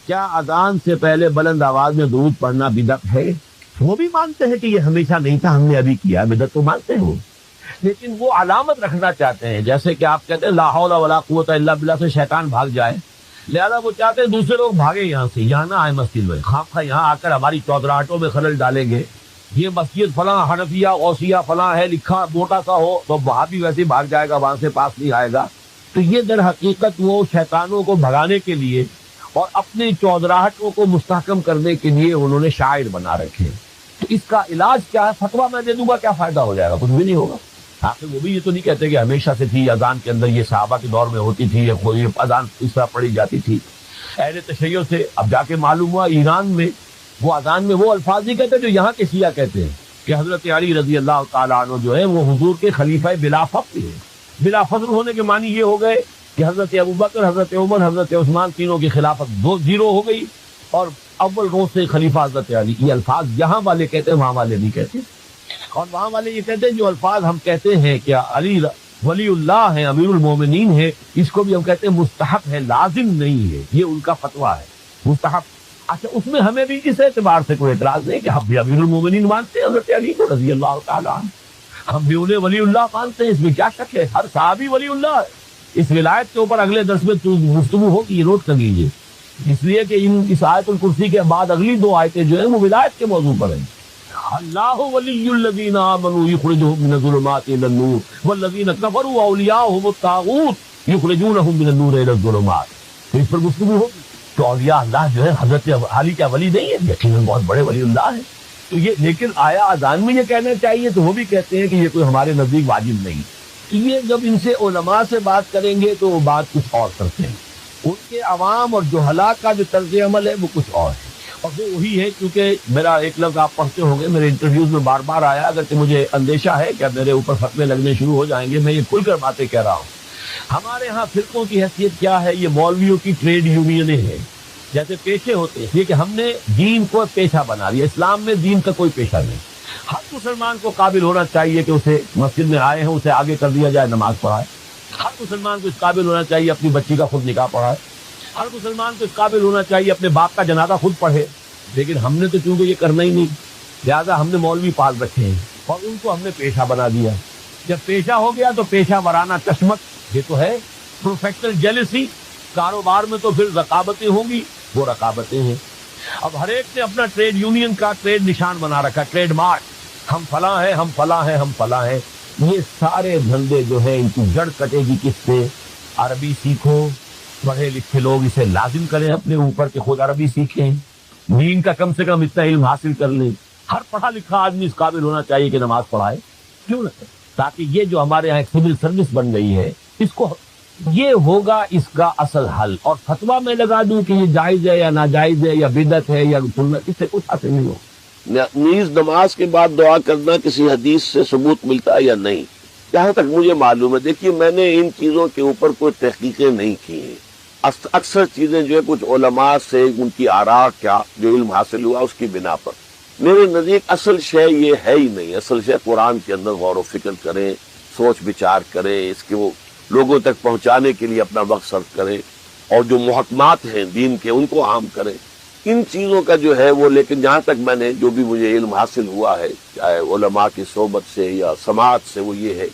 کیا اذان سے پہلے بلند آواز میں درود پڑھنا بدعت ہے؟ وہ بھی مانتے ہیں کہ یہ ہمیشہ نہیں تھا، ہم نے ابھی کیا، بدعت تو مانتے ہیں وہ، لیکن وہ علامت رکھنا چاہتے ہیں، جیسے کہ آپ کہتے ہیں لا حول ولا قوت الا باللہ سے شیطان بھاگ جائے، لہذا وہ چاہتے ہیں دوسرے لوگ بھاگے یہاں سے، یہاں نہ آئے مسجد میں، خواہ یہاں آ کر ہماری چودراہٹوں میں خلل ڈالیں گے، یہ مسجد فلاں حنفیہ غوثیہ فلاں ہے لکھا موٹا سا ہو تو وہاں بھی ویسے ہی بھاگ جائے گا، وہاں سے پاس نہیں آئے گا۔ تو یہ در حقیقت وہ شیطانوں کو بھگانے کے لیے اور اپنی چودراہٹوں کو مستحکم کرنے کے لیے انہوں نے شاعر بنا رکھے۔ تو اس کا علاج کیا ہے؟ فتویٰ میں دے دوں گا، کیا فائدہ ہو جائے گا؟ کچھ بھی نہیں ہوگا۔ آخر وہ بھی یہ تو نہیں کہتے کہ ہمیشہ سے تھی اذان کے اندر، یہ صحابہ کے دور میں ہوتی تھی، یا کوئی اذان اس طرح پڑھی جاتی تھی اہل تشیع سے۔ اب جا کے معلوم ہوا ایران میں وہ اذان میں وہ الفاظ نہیں کہتے جو یہاں کے شیعہ کہتے ہیں، کہ حضرت علی رضی اللہ تعالیٰ عنہ جو ہے وہ حضور کے خلیفہ بلا فخر ہیں۔ بلا فضل ہونے کے معنی یہ ہو گئے کہ حضرت ابوبکر، حضرت عمر، حضرت عثمان تینوں کی خلافت زیرو ہو گئی، اور اول روز سے خلیفہ حضرت علی۔ یہ الفاظ یہاں والے کہتے ہیں، وہاں والے نہیں کہتے، اور وہاں والے یہ کہتے ہیں جو الفاظ ہم کہتے ہیں کہ علی ولی اللہ ہیں، امیر المومنین ہیں، اس کو بھی ہم کہتے ہیں مستحب ہے، لازم نہیں ہے، یہ ان کا فتویٰ ہے مستحب۔ اچھا، اس میں ہمیں بھی اس اعتبار سے کوئی اعتراض نہیں کہ ہم بھی امیر المومنین مانتے ہیں حضرت علی کو رضی اللہ تعالیٰ عنہ، ہم بھی انہیں ولی اللہ مانتے ہیں، اس میں کیا شک ہے؟ ہر صحابی ولی اللہ ہے۔ اس ولایت کے اوپر اگلے درس میں گفتگو ہوگی، یہ نوٹ کر لیجیے، اس لیے کہ اس آیت الکرسی کے بعد اگلی دو آیتیں جو ہیں وہ ولایت کے موضوع پر ہیں۔ اللہ ولی الذین آمنوا یخرجهم من الظلمات الى النور والذین کفروا اولیاءهم الطاغوت یخرجونهم من النور الى الظلمات۔ تو اس پر گفتگو ہوگی۔ تو اولیاء اللہ جو ہے حضرت علی کیا ولی نہیں ہے؟ یقیناً بہت بڑے ولی اللہ ہیں۔ تو یہ لیکن آیا اذان میں یہ کہنا چاہیے؟ تو وہ بھی کہتے ہیں کہ یہ کوئی ہمارے نزدیک واجب نہیں۔ یہ جب ان سے علماء سے بات کریں گے تو وہ بات کچھ اور کرتے ہیں، ان کے عوام اور جہلاء کا جو طرز عمل ہے وہ کچھ اور ہے، اور وہ وہی ہے۔ کیونکہ میرا ایک لفظ آپ پڑھتے ہوں گے، میرے انٹرویوز میں بار بار آیا، اگرچہ مجھے اندیشہ ہے کہ میرے اوپر فتوے لگنے شروع ہو جائیں گے، میں یہ کھل کر باتیں کہہ رہا ہوں۔ ہمارے ہاں فرقوں کی حیثیت کیا ہے؟ یہ مولویوں کی ٹریڈ یونینیں ہیں، جیسے پیشے ہوتے ہیں، یہ کہ ہم نے دین کو پیشہ بنا لیا۔ اسلام میں دین کا کوئی پیشہ نہیں۔ ہر مسلمان کو قابل ہونا چاہیے کہ اسے مسجد میں آئے ہیں اسے آگے کر دیا جائے، نماز پڑھائے۔ ہر مسلمان کو اس قابل ہونا چاہیے اپنی بچی کا خود نکاح پڑھائے۔ ہر مسلمان کو اس قابل ہونا چاہیے اپنے باپ کا جنازہ خود پڑھے۔ لیکن ہم نے تو چونکہ یہ کرنا ہی نہیں، لہٰذا ہم نے مولوی پال رکھے ہیں اور ان کو ہم نے پیشہ بنا دیا۔ جب پیشہ ہو گیا تو پیشہ ورانہ کشمت، یہ تو ہے پروفیشنل جیلسی۔ کاروبار میں تو پھر رقابتیں ہوں گی، وہ رقابتیں ہیں۔ اب ہر ایک نے اپنا ٹریڈ یونین کا ٹریڈ نشان بنا رکھا، ٹریڈ مارک، ہم فلاں ہیں، ہم فلاں ہیں، ہم فلاں ہیں۔ یہ سارے دھندے جو ہیں ان کی جڑ کٹے گی کس سے؟ عربی سیکھو، پڑھے لکھے لوگ اسے لازم کریں اپنے اوپر کہ خود عربی سیکھیں، دین کا کم سے کم اتنا علم حاصل کر لیں۔ ہر پڑھا لکھا آدمی اس قابل ہونا چاہیے کہ نماز پڑھائے، کیوں نہ؟ تاکہ یہ جو ہمارے یہاں ایک سول سروس بن گئی ہے، اس کو یہ ہوگا اس کا اصل حل۔ اور فتویٰ میں لگا دوں کہ یہ جائز ہے یا ناجائز ہے یا بدعت ہے یا سنت، اس سے کچھ حاصل نہیں ہو۔ نیز نماز کے بعد دعا کرنا کسی حدیث سے ثبوت ملتا ہے یا نہیں؟ جہاں تک مجھے معلوم ہے، دیکھیے میں نے ان چیزوں کے اوپر کوئی تحقیقیں نہیں کی ہیں۔ اکثر چیزیں جو ہے کچھ علماء سے ان کی آراء کیا جو علم حاصل ہوا اس کی بنا پر، میرے نزدیک اصل شے یہ ہے ہی نہیں۔ اصل شے قرآن کے اندر غور و فکر کریں، سوچ بچار کریں، اس کے وہ لوگوں تک پہنچانے کے لیے اپنا وقت صرف کریں، اور جو محکمات ہیں دین کے ان کو عام کریں۔ ان چیزوں کا جو ہے وہ، لیکن جہاں تک میں نے جو بھی مجھے علم حاصل ہوا ہے، چاہے علماء کی صحبت سے یا سماعت سے، وہ یہ ہے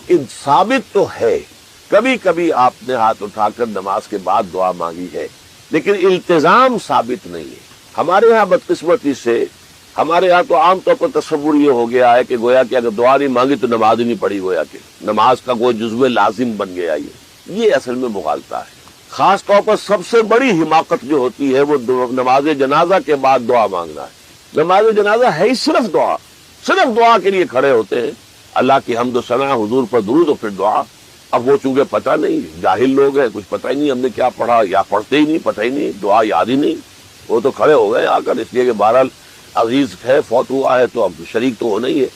کہ ثابت تو ہے کبھی کبھی آپ نے ہاتھ اٹھا کر نماز کے بعد دعا مانگی ہے، لیکن التزام ثابت نہیں ہے۔ ہمارے ہاں بدقسمتی سے، ہمارے ہاں تو عام طور پر تصور یہ ہو گیا ہے کہ گویا کہ اگر دعا نہیں مانگی تو نماز ہی نہیں پڑھی، گویا کہ نماز کا کوئی جزو لازم بن گیا۔ یہ اصل میں مغالطہ ہے۔ خاص طور پر سب سے بڑی حماقت جو ہوتی ہے وہ نماز جنازہ کے بعد دعا مانگنا ہے۔ نماز جنازہ ہے ہی صرف دعا، صرف دعا کے لیے کھڑے ہوتے ہیں، اللہ کی حمد و ثنا، حضور پر درود اور پھر دعا۔ اب وہ چونکہ پتہ نہیں، جاہل لوگ ہیں، کچھ پتہ ہی نہیں ہم نے کیا پڑھا، یا پڑھتے ہی نہیں، پتہ ہی نہیں، دعا یاد ہی نہیں، وہ تو کھڑے ہو گئے آ کر، اس لیے کہ بہرحال عزیز ہے، فوت ہوا ہے تو اب شریک تو ہونا ہی ہے۔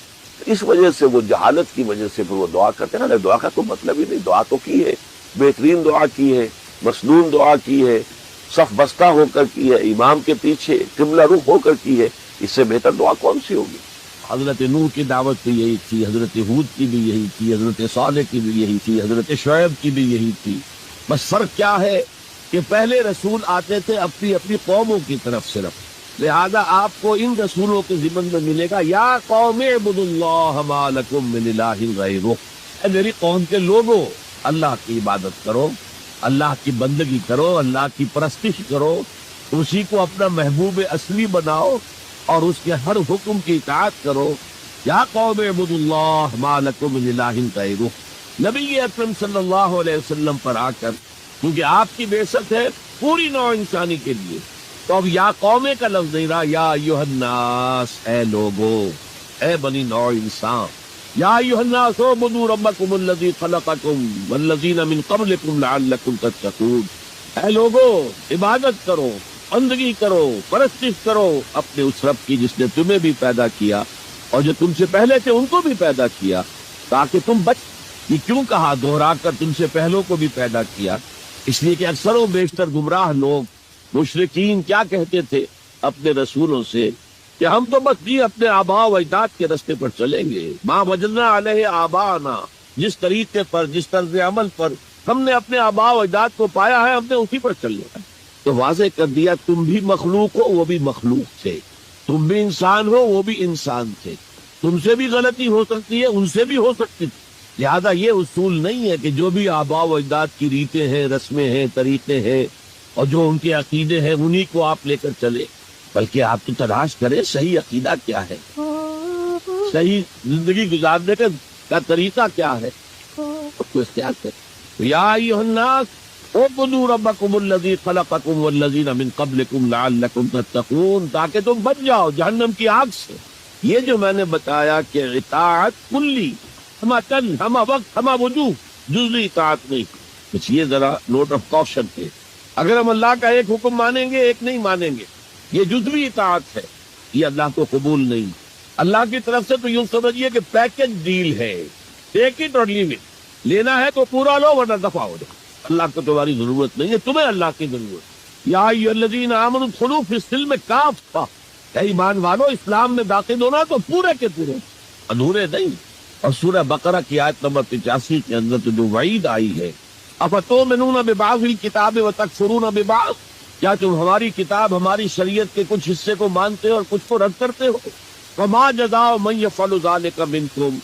اس وجہ سے وہ جہالت کی وجہ سے پھر وہ دعا کرتے ہیں۔ دعا کا تو مطلب ہی نہیں، دعا تو کی ہے، بہترین دعا کی ہے، مسنون دعا کی ہے، صف بستہ ہو کر کی ہے، امام کے پیچھے قبلہ رخ ہو کر کی ہے، اس سے بہتر دعا کون سی ہوگی؟ حضرت نوح کی دعوت بھی یہی تھی، حضرت ہود کی بھی یہی تھی، حضرت صالح کی بھی یہی تھی، حضرت شعیب کی بھی یہی تھی۔ بس فرق کیا ہے کہ پہلے رسول آتے تھے اپنی اپنی قوموں کی طرف صرف، لہذا آپ کو ان رسولوں کے ضمن میں ملے گا یا قوم اعبدوا اللہ ما لکم من الہ غیرہ، اے میری قوم کے لوگوں اللہ کی عبادت کرو، اللہ کی بندگی کرو، اللہ کی پرستش کرو، اسی کو اپنا محبوب اصلی بناؤ اور اس کے ہر حکم کی اطاعت کرو۔ یا قوم اعبدوا اللہ ما لکم من الہ غیرہ، نبی اکرم صلی اللہ علیہ وسلم پر آ کر، کیونکہ آپ کی بعثت ہے پوری نوع انسانی کے لیے، تو اب یا قومے کا لفظ نہیں رہا، یا ایھا الناس، اے لوگو، اے بنی نوع انسان، یا ایھا الناس اعبدوا ربکم الذی خلقکم والذین من قبلکم لعلکم تتقون، اے لوگو عبادت کرو، بندگی کرو، پرستش کرو اپنے اس رب کی جس نے تمہیں بھی پیدا کیا اور جو تم سے پہلے تھے ان کو بھی پیدا کیا تاکہ تم بچ۔ یہ کیوں کہا دوہرا کر تم سے پہلوں کو بھی پیدا کیا؟ اس لیے کہ اکثر و بیشتر گمراہ لوگ مشرکین کیا کہتے تھے اپنے رسولوں سے کہ ہم تو بس جی اپنے آباء و اجداد کے رستے پر چلیں گے، ما وجدنا علیہ آباءنا، جس طریقے پر جس طرز عمل پر ہم نے اپنے آباء و اجداد کو پایا ہے ہم نے اسی پر چلنا ہے۔ تو واضح کر دیا تم بھی مخلوق ہو وہ بھی مخلوق تھے، تم بھی انسان ہو وہ بھی انسان تھے، تم سے بھی غلطی ہو سکتی ہے ان سے بھی ہو سکتی تھی، لہذا یہ اصول نہیں ہے کہ جو بھی آباء و اجداد کی ریتیں ہیں، رسمیں ہیں، طریقے ہیں اور جو ان کے عقیدے ہیں انہی کو آپ لے کر چلے، بلکہ آپ تو تلاش کریں صحیح عقیدہ کیا ہے، صحیح زندگی گزارنے کا طریقہ کیا ہے، اس کو اختیار کریں۔ یا ایھا الناس اعبدوا ربکم الذی خلقکم والذین من قبلکم لعلکم تتقون، تاکہ تم بچ جاؤ جہنم کی آگ سے۔ یہ جو میں نے بتایا کہ اطاعت کلی، ہما تن، ہما وقت، ہما وجوہ، جزوی اطاعت نہیں، بس یہ ذرا نوٹ آف کوشن ہے۔ اگر ہم اللہ کا ایک حکم مانیں گے ایک نہیں مانیں گے، یہ جزوی اطاعت ہے، یہ اللہ کو قبول نہیں۔ اللہ کی طرف سے تو یوں سمجھیے کہ پیکج ڈیل ہے، ٹیک اٹ اور لیو اٹ، لینا ہے تو پورا لو ورنہ دفع ہو جاؤ، اللہ کو تمہاری ضرورت نہیں ہے، تمہیں اللہ کی ضرورت۔ یا ایھا الذین آمنوا ادخلوا فی السلم کافۃ، اے ایمان والو اسلام میں داخل ہونا تو پورے کے پورے، ادھورے نہیں۔ اور سورہ بقرہ کی آیت نمبر 85 کے اندر تو جو وعید آئی ہے، افتؤمنون ببعض الکتاب وتکفرون ببعض، کیا تم ہماری کتاب ہماری شریعت کے کچھ حصے کو مانتے ہو اور کچھ کو رد کرتے ہو؟ وما جزاء من یفعل ذلک منکم،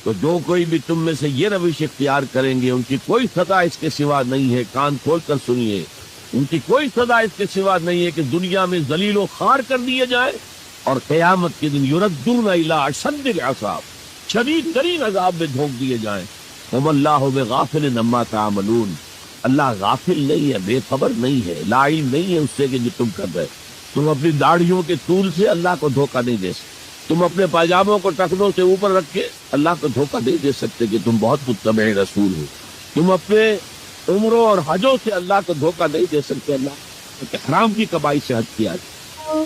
تو جو کوئی بھی تم میں سے یہ روش اختیار کریں گے ان کی کوئی سزا اس کے سوا نہیں ہے، کان کھول کر سنیے، ان کی کوئی سزا اس کے سوا نہیں ہے کہ دنیا میں ذلیل و خوار کر دیے جائیں اور قیامت کے دن یردون الی اشد العذاب، شدید ترین عذاب میں جھونک دیے جائیں۔ وما اللہ بغافل عما تعملون، اللہ غافل نہیں ہے، بے خبر نہیں ہے، لا علم نہیں ہے اس سے کہ جو تم کر رہے۔ تم اپنی داڑھیوں کے طول سے اللہ کو دھوکہ نہیں دے سکتے، تم اپنے پاجاموں کو ٹخنوں سے اوپر رکھ کے اللہ کو دھوکہ نہیں دے سکتے کہ تم بہت متبع رسول ہو، تم اپنے عمروں اور حجوں سے اللہ کو دھوکہ نہیں دے سکتے، اللہ کہ حرام کی کمائی سے حج کیا ہے،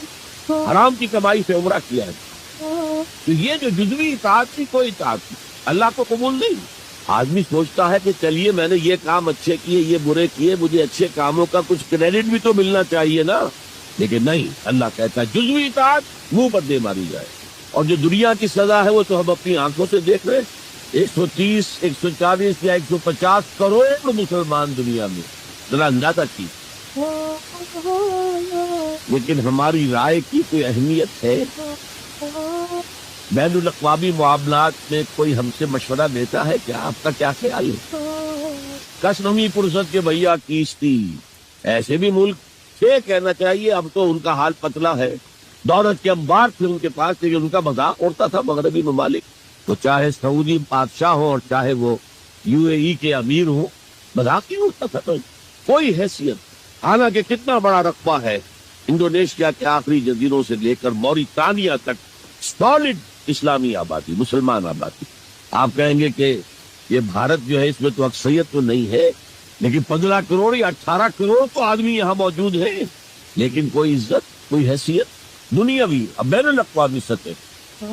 حرام کی کمائی سے عمرہ کیا ہے۔ تو یہ جو جزوی اطاعت کی کوئی اطاعت نہیں، اللہ کو قبول نہیں۔ آدمی سوچتا ہے کہ چلیے میں نے یہ کام اچھے کیے یہ برے کیے، مجھے اچھے کاموں کا کچھ کریڈٹ بھی تو ملنا چاہیے نا، لیکن نہیں، اللہ کہتا ہے جزوی اطاعت منہ پر دے ماری جائے۔ اور جو دنیا کی سزا ہے وہ تو ہم اپنی آنکھوں سے دیکھ رہے ہیں، 130 140 یا 150 کروڑ مسلمان دنیا میں، ذرا اندازہ کی، لیکن ہماری رائے کی کوئی اہمیت ہے؟ بین الاقوامی معاملات میں کوئی ہم سے مشورہ دیتا ہے کیا؟ آپ کا کیا خیال ہے؟ کس نمی پرست کے بھیا کیستی، ایسے بھی ملک سے کہنا چاہیے اب تو ان کا حال پتلا ہے، دولت کے انبار تھے ان کے پاس، لیکن ان کا مذاق اڑتا تھا مغربی ممالک، تو چاہے سعودی بادشاہ ہو اور چاہے وہ UAE کے امیر ہوں، مذاق ہی اڑتا تھا، تو کوئی حیثیت۔ حالانکہ کتنا بڑا رقبہ ہے انڈونیشیا کے آخری جزیروں سے لے کر موریتانیہ تک، سالڈ اسلامی آبادی، مسلمان آبادی۔ آپ کہیں گے کہ یہ بھارت جو ہے اس میں تو اکثریت تو نہیں ہے، لیکن 15 کروڑ یا 18 کروڑ تو آدمی یہاں موجود ہیں، لیکن کوئی عزت کوئی حیثیت دنیاوی اب بین الاقوامی سطح۔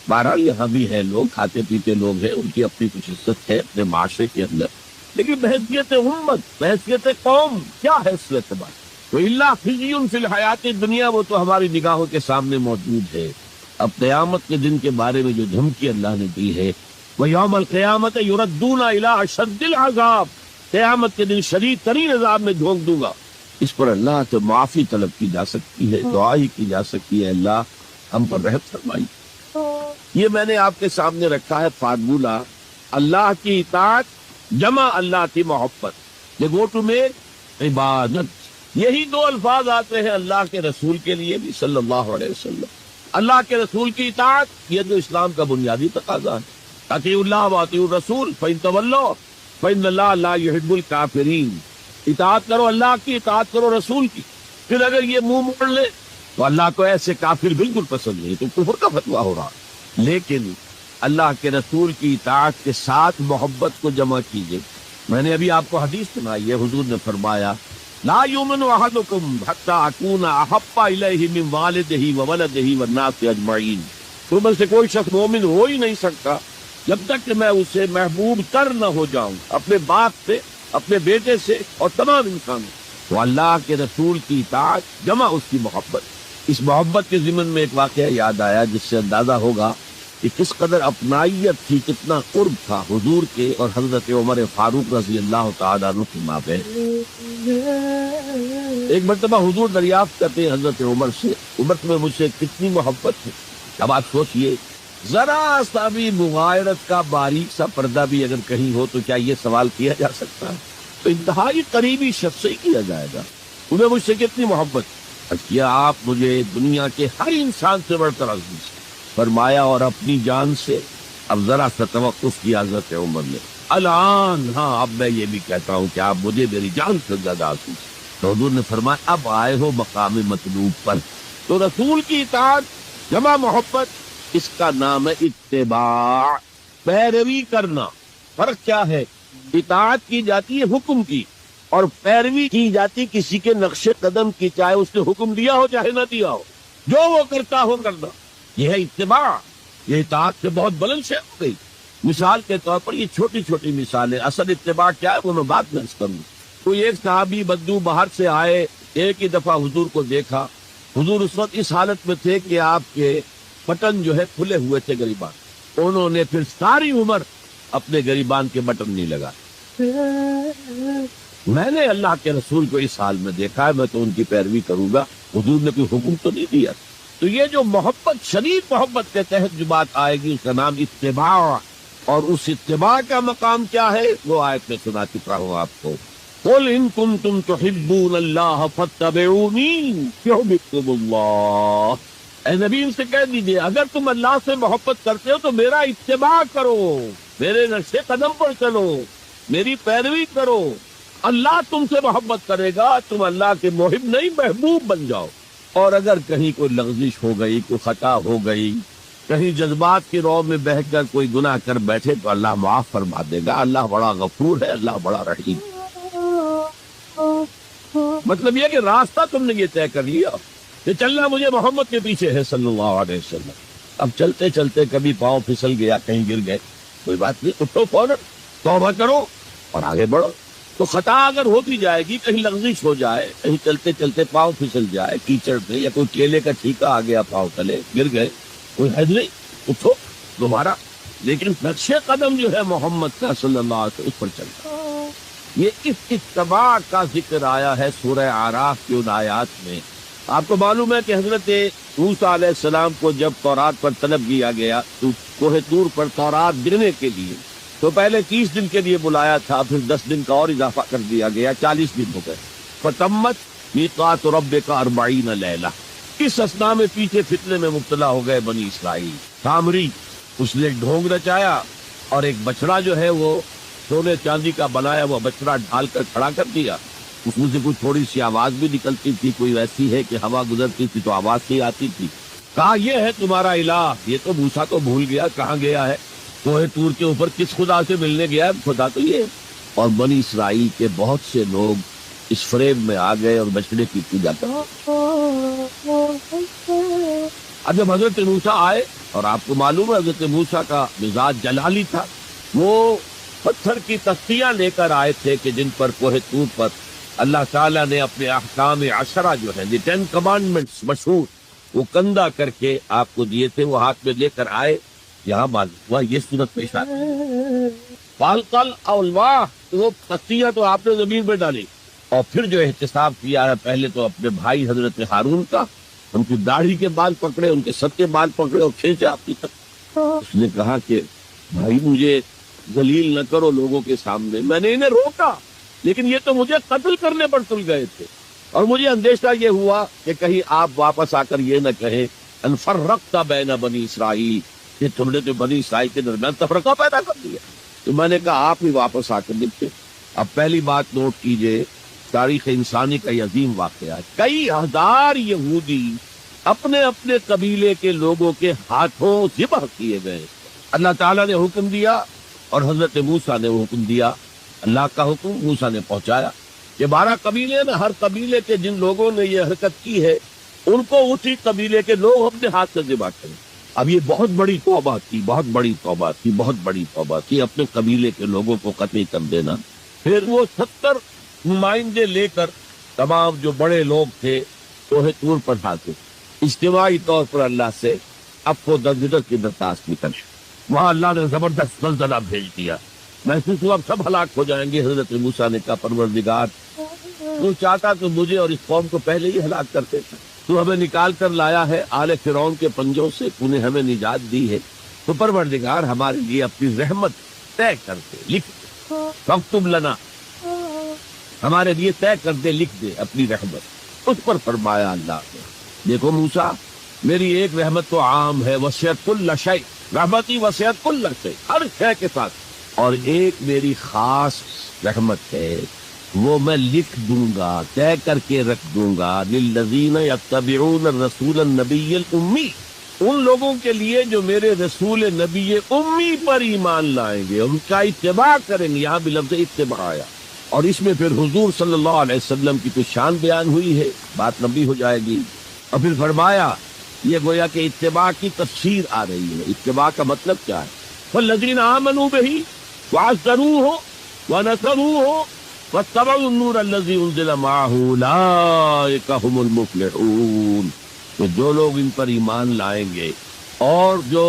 بہرحال یہاں بھی ہے لوگ کھاتے پیتے لوگ ہیں، ان کی اپنی کچھ عزت ہے اپنے معاشرے کے اندر، لیکن بحیثیت امت، بحیثیت قوم کیا حیثیت ہے بات؟ تو اللہ خزی فی الحیات دنیا، وہ تو ہماری نگاہوں کے سامنے موجود ہے۔ اب قیامت کے دن کے بارے میں جو دھمکی اللہ نے دی ہے، وہ یوم القیامت یردون الی اشد العذاب، قیامت کے دن شدید ترین عذاب میں جھونک دوں گا۔ اس پر اللہ سے معافی طلب کی جا سکتی ہے، دعا ہی کی جا سکتی ہے، اللہ ہم پر رحم فرمائی۔ یہ میں نے آپ کے سامنے رکھا ہے فارمولہ، اللہ کی اطاعت جمع اللہ کی محبت، یہ گو ٹو میک عبادت۔ یہی دو الفاظ آتے ہیں اللہ کے رسول کے لیے بھی صلی اللہ علیہ وسلم۔ اللہ کے رسول کی اطاعت یہ تو اسلام کا بنیادی تقاضا ہے، اطیعوا اللہ واطیعوا الرسول فإن تولوا فإن اللہ لا يحب الکافرین۔ اطاعت کرو اللہ کی، اطاعت کرو رسول کی، پھر اگر یہ منہ موڑ لے تو اللہ کو ایسے کافر بالکل پسند نہیں، تو کفر کا فتویٰ ہو رہا۔ لیکن اللہ کے رسول کی اطاعت کے ساتھ محبت کو جمع کیجئے۔ میں نے ابھی آپ کو حدیث سنائی ہے، حضور نے فرمایا لا یؤمن احدکم حتی اکون احب الیہ من والدہ وولدہ والناس اجمعین۔ تم میں سے کوئی شخص مومن ہو ہی نہیں سکتا جب تک کہ میں اسے محبوب تر نہ ہو جاؤں، اپنے باپ سے، اپنے بیٹے سے اور تمام انسانوں۔ تو اللہ کے رسول کی اطاعت جمع اس کی محبت۔ اس محبت کے ضمن میں ایک واقعہ یاد آیا جس سے اندازہ ہوگا کہ کس قدر اپنائیت تھی، کتنا قرب تھا حضور کے اور حضرت عمر فاروق رضی اللہ تعالیٰ عنہ کے مابین۔ ایک مرتبہ حضور دریافت کرتے ہیں حضرت عمر سے، عمر تمہیں مجھ سے کتنی محبت ہے؟ اب آپ سوچئے، ذرا سا بھی مغایرت کا باریک سا پردہ بھی اگر کہیں ہو تو کیا یہ سوال کیا جا سکتا ہے؟ تو انتہائی قریبی شخص سے ہی کیا جائے گا، تمہیں مجھ سے کتنی محبت؟ کیا آپ مجھے دنیا کے ہر انسان سے بڑھ کر عزیز فرمایا، اور اپنی جان سے؟ اب ذرا سا توقف کیا حضرت عمر نے، الان ہاں اب میں یہ بھی کہتا ہوں کہ آپ مجھے میری جان سے زیادہ عزیز۔ تو حضور نے فرمایا اب آئے ہو مقام مطلوب پر۔ تو رسول کی اطاعت جمع محبت، اس کا نام ہے اتباع، پیروی کرنا۔ فرق کیا ہے؟ اطاعت کی جاتی ہے حکم کی، اور پیروی کی جاتی کسی کے نقش قدم کی، چاہے اس نے حکم دیا ہو چاہے نہ دیا ہو، جو وہ کرتا ہو کرنا، یہ ہے اتباع۔ یہ اطاعت سے بہت بلند شے ہو گئی۔ مثال کے طور پر یہ چھوٹی چھوٹی مثالیں، اصل اتباع کیا ہے وہ میں بعد میں عرض کروں۔ کوئی ایک صحابی بدو باہر سے آئے، ایک ہی دفعہ حضور کو دیکھا، حضور اس وقت اس حالت میں تھے کہ آپ کے بٹن جو ہے کھلے ہوئے تھے گریبان، انہوں نے پھر ساری عمر اپنے گریبان کے بٹن نہیں لگا۔ میں نے اللہ کے رسول کو اس حال میں دیکھا ہے، میں تو ان کی پیروی کروں گا، حضور نے کوئی حکم تو نہیں دیا۔ تو یہ جو محبت، شدید محبت کے تحت جو بات آئے گی اس کا نام اتباع، اور اس اتباع کا مقام کیا ہے وہ آیت میں سنا چکا ہوں آپ کو۔ قل ان کنتم تحبون اللہ فاتبعونی یحببکم اللہ۔ اے نبی ان سے کہہ دیجئے اگر تم اللہ سے محبت کرتے ہو تو میرا اتباع کرو، میرے نقش قدم پر چلو، میری پیروی کرو، اللہ تم سے محبت کرے گا، تم اللہ کے محب نہیں محبوب بن جاؤ۔ اور اگر کہیں کوئی لغزش ہو گئی، کوئی خطا ہو گئی، کہیں جذبات کی رو میں بہہ کر کوئی گناہ کر بیٹھے تو اللہ معاف فرما دے گا، اللہ بڑا غفور ہے، اللہ بڑا رحیم۔ مطلب یہ کہ راستہ تم نے یہ طے کر لیا کہ چلنا مجھے محمد کے پیچھے ہے صلی اللہ علیہ وسلم۔ اب چلتے چلتے کبھی پاؤں پھسل گیا، کہیں گر گئے، کوئی بات نہیں، اٹھو فوراً، توبہ کرو اور آگے بڑھو۔ تو خطا اگر ہوتی جائے گی، کہیں لغزش ہو جائے، کہیں چلتے چلتے پاؤں پھسل جائے کیچڑ میں، یا کوئی کیلے کا ٹھیکا آ گیا پاؤں تلے، گر گئے، کوئی حد نہیں، اٹھو دوبارہ، لیکن نقش قدم جو ہے محمد کا صلی اللہ علیہ وسلم اس پر چلتا۔ یہ اس اتباع کا ذکر آیا ہے سورہ اعراف کی ان آیات میں۔ آپ کو معلوم ہے کہ حضرت موسیٰ علیہ السلام کو جب تورات پر طلب کیا گیا تو کوہ طور پر تورات دینے کے لیے، تو پہلے 30 دن کے لیے بلایا تھا، پھر 10 دن کا اور اضافہ کر دیا گیا، 40 دن ہو گئے۔ فَتَمَّتْ مِيقَاتُ رَبِّكَ 40 لَيْلَةً۔ اس اسنا میں پیچھے فتنے میں مبتلا ہو گئے بنی اسرائیل۔ سامری اس نے ایک ڈھونگ رچایا اور ایک بچڑا جو ہے وہ سونے چاندی کا بنایا ہوا بچڑا ڈھال کر کھڑا کر دیا، اس میں سے کچھ تھوڑی سی آواز بھی نکلتی تھی، کوئی ایسی ہے کہ ہوا گزرتی تھی تو آواز ہی آتی تھی۔ کہا یہ ہے تمہارا الہ۔ یہ تو موسیٰ تو بھول گیا کہاں گیا ہے، کوہ طور کے اوپر کس خدا سے ملنے گیا ہے، خدا تو یہ ہے۔ اور بنی اسرائیل کے بہت سے لوگ اس فریب میں آ گئے اور بچڑے کی پوجا کرتے۔ اب جب حضرت موسیٰ آئے، اور آپ کو معلوم ہے حضرت موسیٰ کا مزاج جلالی تھا، وہ پتھر کی تختیاں لے کر آئے تھے کہ جن پر کوہ طور پر اللہ تعالیٰ نے اپنے احکام 10 جو ہیں، 10 کمانڈمنٹس مشہور، وہ کندہ کر کے آپ کو دیے تھے، وہ ہاتھ میں لے کر آئے۔ یہاں معلوم ہوا یہ صورت پیش آتی ہے، فالقل الواح، وہ تختیاں تو آپ نے زمین میں ڈالی، اور پھر جو احتساب کیا ہے پہلے تو اپنے بھائی حضرت ہارون کا، ان کی داڑھی کے بال پکڑے، ان کے سر کے بال پکڑے اور کھینچے آپ کی طرف۔ اس نے کہا کہ بھائی مجھے ذلیل نہ کرو لوگوں کے سامنے، میں نے انہیں روکا لیکن یہ تو مجھے قتل کرنے پر تل گئے تھے، اور مجھے اندیشہ یہ ہوا کہ کہیں آپ واپس آ کر یہ نہ کہیں ان فرقت بین بنی اسرائیل، کہ تم نے تو بنی اسرائیل کے درمیان تفرقہ پیدا کر دیا۔ تو میں نے کہا آپ ہی واپس آ کر دیکھتے۔ اب پہلی بات نوٹ کیجئے، تاریخ انسانی کا یہ عظیم واقعہ ہے، کئی ہزار یہودی اپنے اپنے قبیلے کے لوگوں کے ہاتھوں ذبح کیے گئے۔ اللہ تعالیٰ نے حکم دیا اور حضرت موسیٰ نے وہ حکم دیا، اللہ کا حکم موسیٰ نے پہنچایا کہ 12 قبیلے میں ہر قبیلے کے جن لوگوں نے یہ حرکت کی ہے ان کو اسی قبیلے کے لوگ اپنے ہاتھ سے ذبح کریں۔ اب یہ بہت بڑی توبہ تھی، بہت بڑی توبہ تھی، بہت بڑی توبہ تھی، اپنے قبیلے کے لوگوں کو قتل کر دینا۔ پھر وہ 70 نمائندے لے کر تمام جو بڑے لوگ تھے کوہ طور پر حاضر، اجتماعی طور پر اللہ سے عفو و درگزر کی درخواست کی کر۔ وہاں اللہ نے زبردست زلزلہ بھیج دیا، محسوس ہوا اب سب ہلاک ہو جائیں گے۔ حضرت موسیٰ نے کہا پروردگار تو چاہتا تو مجھے اور اس قوم کو پہلے ہی ہلاک کرتے تھے، تو ہمیں نکال کر لایا ہے آل فرعون کے پنجوں سے، تو نے ہمیں نجات دی ہے، تو پروردگار ہمارے لیے اپنی رحمت طے کر دے، لکھ دے، فاکتب لنا، ہمارے لیے طے کر دے، لکھ دے اپنی رحمت۔ اس پر فرمایا اللہ نے دیکھو موسیٰ میری ایک رحمت تو عام ہے، وسعت کل شیء، رحمتی وسعت کل شیء، ہر شے کے ساتھ، اور ایک میری خاص رحمت ہے وہ میں لکھ دوں گا، طے کر کے رکھ دوں گا، للذین یتبعون الرسول النبی الامی، ان لوگوں کے لیے جو میرے رسول نبی امی پر ایمان لائیں گے، ان کا اتباع کریں گے۔ یہاں بھی لفظ اتباع آیا، اور اس میں پھر حضور صلی اللہ علیہ وسلم کی کچھ شان بیان ہوئی ہے، بات لمبی ہو جائے گی۔ اور پھر فرمایا یہ گویا کہ اتباع کی تفسیر آ رہی ہے۔ اتباع کا مطلب کیا ہے؟ والذین آمنوا بہ وعزروہ ونصروہ واتبعوا النور الذی انزل معہ اولئک هم المفلحون، تو جو لوگ ان پر ایمان لائیں گے اور جو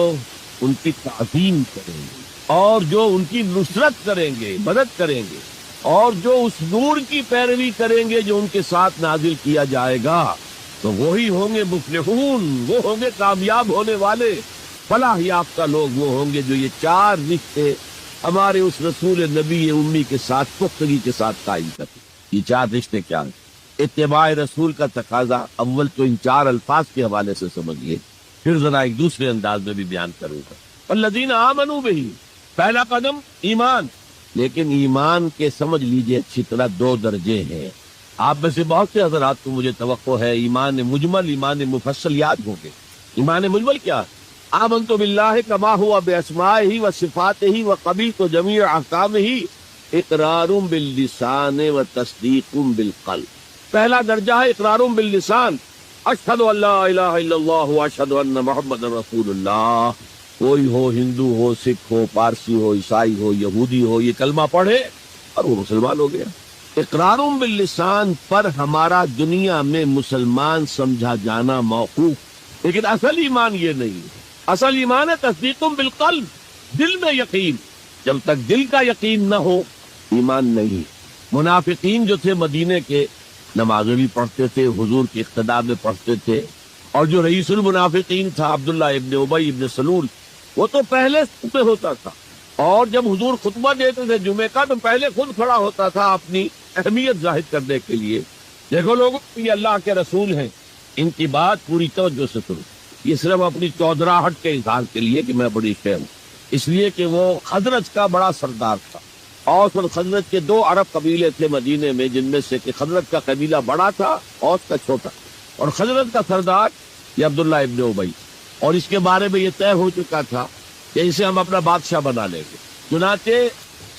ان کی تعظیم کریں گے اور جو ان کی نصرت کریں گے، مدد کریں گے، اور جو اس نور کی پیروی کریں گے جو ان کے ساتھ نازل کیا جائے گا، تو وہی ہوں گے مفلحون، وہ ہوں گے کامیاب ہونے والے، فلاح یافتہ لوگ وہ ہوں گے جو یہ 4 رشتے ہمارے اس رسول نبی امی کے ساتھ پختگی کے ساتھ قائم کرتے۔ یہ 4 رشتے کیا ہیں؟ اتباع رسول کا تقاضا اول تو ان 4 الفاظ کے حوالے سے سمجھیے، پھر ذرا ایک دوسرے انداز میں بھی بیان کروں گا۔ والذین آمنوا بہ، پہلا قدم ایمان، لیکن ایمان کے سمجھ لیجئے اچھی طرح 2 درجے ہیں۔ آپ میں سے بہت سے حضرات کو مجھے توقع ہے ایمان مجمل، ایمان مفصل یاد ہوں گے۔ ایمان مجمل کیا ہے؟ آمنت باللہ کما ہوا باسمائہ و صفاتہ و قبلت جمیع احکامہ اقرار باللسان و تصدیق بالقلب۔ پہلا درجہ ہے اقرار باللسان، اشہد ان لا الہ الا اللہ و اشہد ان محمد رسول اللہ۔ کوئی ہو، ہندو ہو، سکھ ہو، پارسی ہو، عیسائی ہو، یہودی ہو، یہ کلمہ پڑھے اور وہ مسلمان ہو گیا۔ اقرار باللسان پر ہمارا دنیا میں مسلمان سمجھا جانا موقوف، لیکن اصل ایمان یہ نہیں ہے۔ اصل ایمان ہے تصدیق بالقلب، دل میں یقین۔ جب تک دل کا یقین نہ ہو ایمان نہیں۔ منافقین جو تھے مدینے کے، نمازیں بھی پڑھتے تھے، حضور کی اقتداء میں پڑھتے تھے، اور جو رئیس المنافقین تھا عبداللہ ابن ابی ابن سلول، وہ تو پہلے میں ہوتا تھا، اور جب حضور خطبہ دیتے تھے جمعے کا تو پہلے خود کھڑا ہوتا تھا اپنی اہمیت ظاہر کرنے کے لیے۔ دیکھو لوگوں، یہ اللہ کے رسول ہیں، ان کی بات پوری توجہ سے سنو۔ یہ صرف اپنی چودراہٹ کے اظہار کے لیے کہ میں بڑی شے ہوں، اس لیے کہ وہ خزرج کا بڑا سردار تھا۔ اوس اور خزرج کے 2 عرب قبیلے تھے مدینے میں، جن میں سے کہ خزرج کا قبیلہ بڑا تھا، اوس کا چھوٹا، اور خزرج کا سردار یہ عبداللہ ابن ابی، اور اس کے بارے میں یہ طے ہو چکا تھا کہ اسے ہم اپنا بادشاہ بنا لیں گے۔ چنانچہ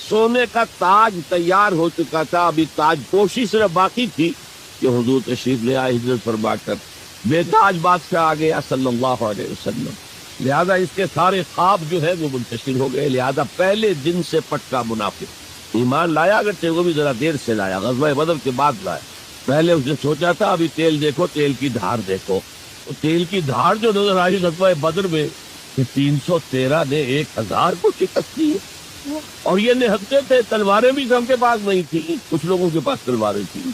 سونے کا تاج تیار ہو چکا تھا، ابھی تاج پوشی صرف باقی تھی کہ حضور تشریف لے آئے ہجرت فرما کر، بے تاج بادشاہ آ گیا صلی اللہ علیہ وسلم۔ لہذا اس کے سارے خواب جو ہے وہ منتشر ہو گئے۔ لہذا پہلے دن سے پٹکا منافق، ایمان لایا اگرچہ وہ بھی ذرا دیر سے لایا، غزوہ بدر کے بعد لایا۔ پہلے اس نے سوچا تھا ابھی تیل دیکھو، تیل کی دھار دیکھو، تو تیل کی دھار جو نظر آئی غزوہ بدر میں کہ 313 نے 1000 کو شکست دی، اور یہ نہتے تھے، تلواریں بھی سب کے پاس نہیں تھی، کچھ لوگوں کے پاس تلواریں تھیں،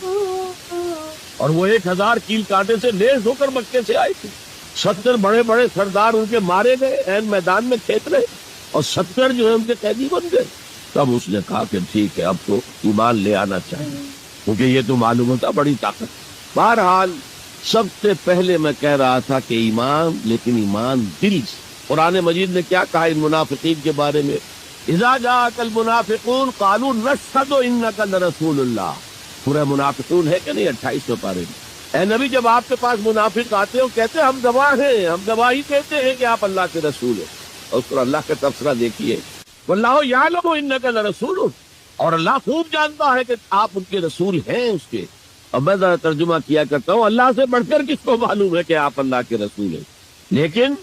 اور وہ 1000 کیل کانٹے سے لیس ہو کر مکے سے آئے تھے۔ 70 بڑے بڑے سردار ان کے مارے گئے، عین میدان میں کھیت رہے، اور 70 جو ہے ان کے قیدی بن گئے۔ تب اس نے کہا کہ ٹھیک ہے، اب تو ایمان لے آنا چاہیے، کیونکہ یہ تو معلوم ہوتا بڑی طاقت۔ بہرحال سب سے پہلے میں کہہ رہا تھا کہ ایمان، لیکن ایمان دل سے۔ قرآن مجید نے کیا کہا ان منافقین کے بارے میں؟ اذا جاءک المنافقون قالوا نشهد انک لرسول اللہ۔ سورہ منافقون ہے کہ نہیں 28 پارے میں؟ اے نبی، جب آپ کے پاس منافق آتے ہیں کہتے ہیں ہم گواہ ہیں، ہم گواہی دیتے ہیں کہ آپ اللہ کے رسول ہیں، اور اس پر اللہ کا تبصرہ دیکھیے، واللہ یعلم انک لرسول، اور اللہ خوب جانتا ہے کہ آپ ان کے رسول ہیں اس کے۔ اور میں ذرا ترجمہ کیا کرتا ہوں، اللہ سے بڑھ کر کس کو معلوم ہے کہ آپ اللہ کے رسول ہیں؟ لیکن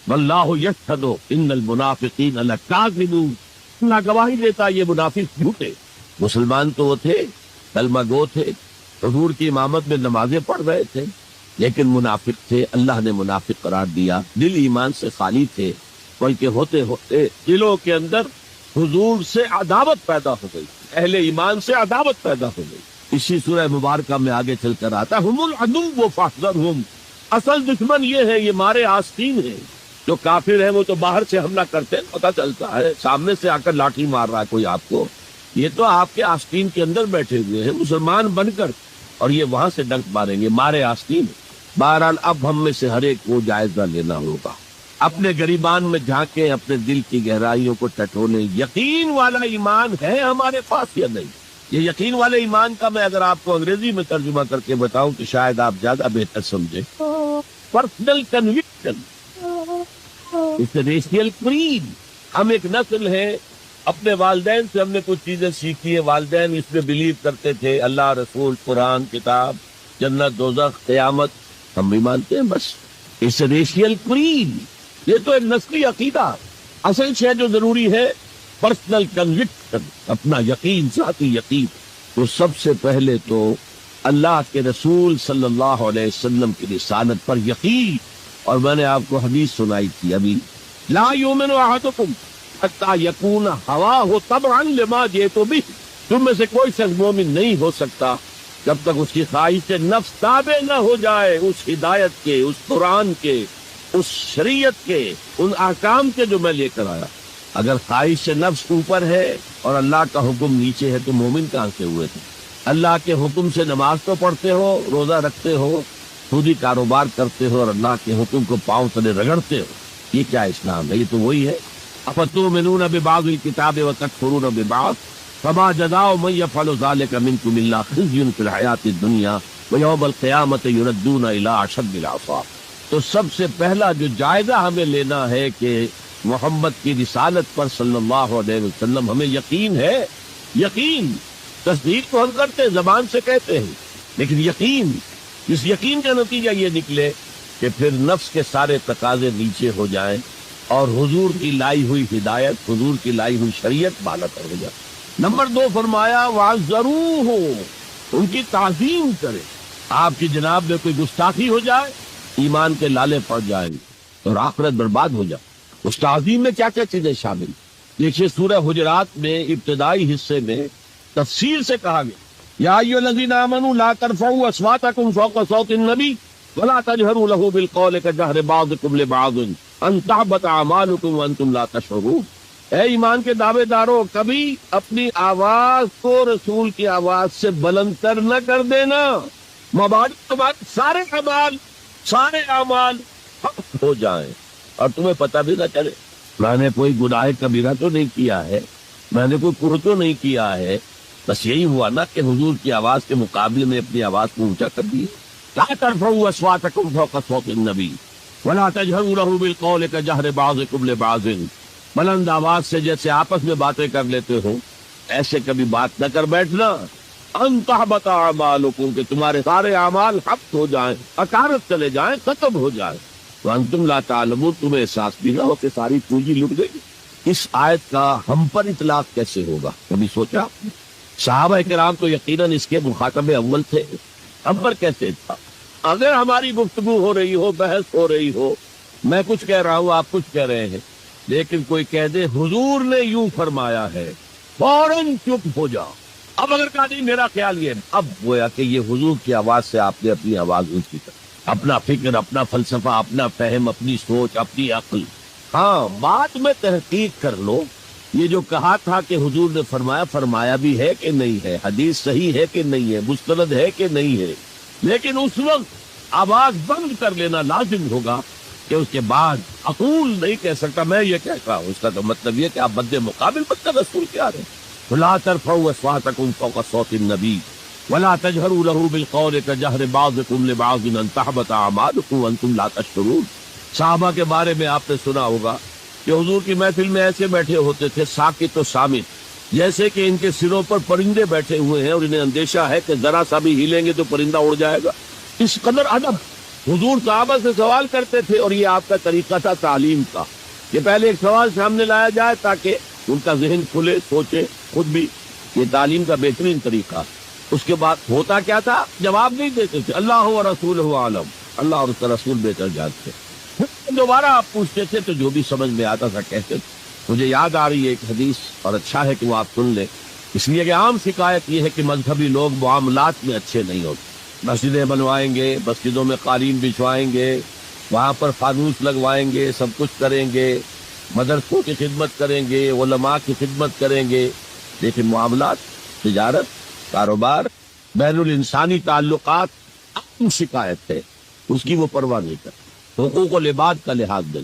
واللہ یشہد ان المنافقین لکاذبون، اللہ گواہی دیتا یہ منافق جھوٹے۔ مسلمان تو وہ تھے، کلمہ گو تھے، حضور کی امامت میں نمازیں پڑھ رہے تھے، لیکن منافق تھے، اللہ نے منافق قرار دیا، دل ایمان سے خالی تھے، بلکہ ہوتے ہوتے دلوں کے اندر حضور سے عداوت پیدا ہو گئی، اہل ایمان سے عداوت پیدا ہو گئی۔ اسی سورہ مبارکہ میں آگے چل کر آتا ہم العدو فاحذرہم، اصل دشمن یہ ہے، یہ مارے آستین ہیں۔ جو کافر ہیں وہ تو باہر سے حملہ کرتے ہیں، پتہ چلتا ہے، سامنے سے آ کر لاٹھی مار رہا ہے کوئی آپ کو، یہ تو آپ کے آستین کے اندر بیٹھے ہوئے ہیں مسلمان بن کر، اور یہ وہاں سے ڈنک ماریں گے، مارے آستین۔ بہرحال اب ہم میں سے ہر ایک کو جائزہ لینا ہوگا، اپنے گریبان میں جھانکیں، اپنے دل کی گہرائیوں کو ٹٹولیں، یقین والا ایمان ہے ہمارے پاس یا نہیں؟ یہ یقین والے ایمان کا میں اگر آپ کو انگریزی میں ترجمہ کر کے بتاؤں تو شاید آپ زیادہ بہتر سمجھیں۔ Personal conviction, racial creed. ہم ایک نسل ہے، اپنے والدین سے ہم نے کچھ چیزیں سیکھی ہیں، والدین اس میں بلیو کرتے تھے، اللہ، رسول، قرآن، کتاب، جنت، دوزخ، قیامت، ہم بھی مانتے ہیں، بس اس ریشیل کریڈ۔ یہ تو ایک نسلی عقیدہ، اصل شے جو ضروری ہے پرسنل کنوکشن، اپنا یقین، ذاتی یقین۔ تو سب سے پہلے تو اللہ کے رسول صلی اللہ علیہ وسلم کی رسالت پر یقین، اور میں نے آپ کو حدیث سنائی تھی ابھی، لا یؤمن احدکم حتی یکون ہواہ تبعا لما جئت بہ، تم میں سے کوئی شخص مومن نہیں ہو سکتا جب تک اس کی خواہش نفس تابع نہ ہو جائے اس ہدایت کے، اس قرآن کے، اس شریعت کے، ان احکام کے جو میں لے کر آیا۔ اگر خواہش نفس اوپر ہے اور اللہ کا حکم نیچے ہے تو مومن کہاں سے ہوئے تھے؟ اللہ کے حکم سے نماز تو پڑھتے ہو، روزہ رکھتے ہو، خودی کاروبار کرتے ہو، اور اللہ کے حکم کو پاؤں تلے رگڑتے ہو، یہ کیا اسلام ہے؟ یہ تو وہی ہے، افتؤمنون ببعض الکتاب وتکفرون ببعض فما جزاء من يفعل ذلك منكم الا خزي في الحیاۃ الدنیا ویوم القیامۃ یردون الی اشد العذاب۔ تو سب سے پہلا جو جائزہ ہمیں لینا ہے کہ محمد کی رسالت پر صلی اللہ علیہ وسلم ہمیں یقین ہے۔ یقین، تصدیق تو ہم کرتے ہیں، زبان سے کہتے ہیں، لیکن یقین، اس یقین کا نتیجہ یہ نکلے کہ پھر نفس کے سارے تقاضے نیچے ہو جائیں اور حضور کی لائی ہوئی ہدایت، حضور کی لائی ہوئی شریعت بالا پر ہو جائے۔ نمبر 2 فرمایا وَعَزَّرُوهُ، ان کی تعظیم کرے۔ آپ کی جناب میں کوئی گستاخی ہو جائے، ایمان کے لالے پڑ جائیں گے اور آخرت برباد ہو جائے۔ اس تعظیم میں کیا کیا چیزیں شامل؟ دیکھیے سورہ حجرات میں ابتدائی حصے میں تفصیل سے کہا گیا، یا ایھا الذین آمنوا لا ترفعوا اصواتکم فوق صوت النبی ولا تجهروا له بالقول كجهر بعضكم لبعض ان تحبط اعمالكم وانتم لا تشعرون۔ اے ایمان کے دعوے دارو، کبھی اپنی آواز کو رسول کی آواز سے بلند تر نہ کر دینا، تمہارے سارے اعمال حق ہو جائیں اور تمہیں پتہ بھی نہ چلے۔ میں نے کوئی گناہ کبیرہ تو نہیں کیا ہے، میں نے کوئی کفر تو نہیں کیا ہے، بس یہی ہوا نا کہ حضور کی آواز کے مقابلے میں اپنی آواز کو اونچا کر دی۔ لا ترفعوا اصواتکم فوق صوت النبی ولا تجهروا له بالقول كجهر بعضكم لبعض، بلند آواز سے جیسے آپس میں باتیں کر لیتے ہو ایسے کبھی بات نہ کر بیٹھنا۔ ان تحبط اعمالکم، کہ تمہارے سارے اعمال حبط ہو جائیں، اکارت چلے جائیں، ختم ہو جائیں، وانتم لا تعلمون، تمہیں احساس بھی نہ ہو کہ ساری پونجی لٹ گئی۔ اس آیت کا ہم پر اطلاق کیسے ہوگا؟ کبھی سوچا؟ صحابہ کرام تو یقیناً اس کے مخاطب اول تھے، ہم پر کیسے تھا؟ اگر ہماری گفتگو ہو رہی ہو، بحث ہو رہی ہو، میں کچھ کہہ رہا ہوں، آپ کچھ کہہ رہے ہیں، لیکن کوئی کہہ دے حضور نے یوں فرمایا ہے، فوراً چپ ہو جاؤ۔ اب اگر کہا نہیں میرا خیال یہ ہے، اب گویا کہ یہ حضور کی آواز سے آپ نے اپنی آواز اونچی کر، اپنا فکر، اپنا فلسفہ، اپنا فہم، اپنی سوچ، اپنی عقل۔ ہاں بعد میں تحقیق کر لو، یہ جو کہا تھا کہ حضور نے فرمایا، فرمایا بھی ہے کہ نہیں ہے، حدیث صحیح ہے کہ نہیں ہے، مستند ہے کہ نہیں ہے، لیکن اس وقت آواز بند کر لینا لازم ہوگا کہ اس کے بعد اقول نہیں کہہ سکتا میں یہ کہتا ہوں۔ اس کا تو مطلب یہ کہ آپ بد مقابل بد کا رسول کیا رہے۔ وَلَا تَرْفَعُوا أَصْوَاتَكُمْ فَوْقَ صَوْتِ النَّبِيِّ وَلَا تَجْهَرُوا لَهُ بِالْقَوْلِ كَجَهْرِ بَعْضِكُمْ لِبَعْضٍ أَن تَحْبَطَ أَعْمَالُكُمْ وَأَنْتُمْ لَا تَشْعُرُونَ۔ صحابہ کے بارے میں آپ نے سنا ہوگا کہ حضور کی محفل میں ایسے بیٹھے ہوتے تھے ساکت و سامت، جیسے کہ ان کے سروں پر پرندے بیٹھے ہوئے ہیں اور انہیں اندیشہ ہے کہ ذرا سا بھی ہلیں گے تو پرندہ اڑ جائے گا۔ اس قدر ادب حضور صحابہ سے سوال کرتے تھے، اور یہ آپ کا طریقہ تھا تعلیم کا کہ پہلے ایک سوال سامنے لایا جائے تاکہ ان کا ذہن کھلے، سوچے خود بھی۔ یہ تعلیم کا بہترین طریقہ۔ اس کے بعد ہوتا کیا تھا، جواب نہیں دیتے تھے، اللہ و رسولہ عالم، اللہ اور اس کا رسول بہتر جانتے۔ دوبارہ آپ پوچھتے تھے تو جو بھی سمجھ میں آتا تھا کہتے تھے۔ مجھے یاد آ رہی ہے ایک حدیث، اور اچھا ہے کہ وہ آپ سن لیں، اس لیے کہ عام شکایت یہ ہے کہ مذہبی لوگ معاملات میں اچھے نہیں ہوتے۔ مسجدیں بنوائیں گے، مسجدوں میں قالین بچھوائیں گے، وہاں پر فانوس لگوائیں گے، سب کچھ کریں گے، مدرسوں کی خدمت کریں گے، علماء کی خدمت کریں گے، لیکن معاملات، تجارت، کاروبار، بین الانسانی تعلقات عام شکایت ہے، اس کی وہ پرواہ نہیں کرتے، حقوق و لباد کا لحاظ دیں۔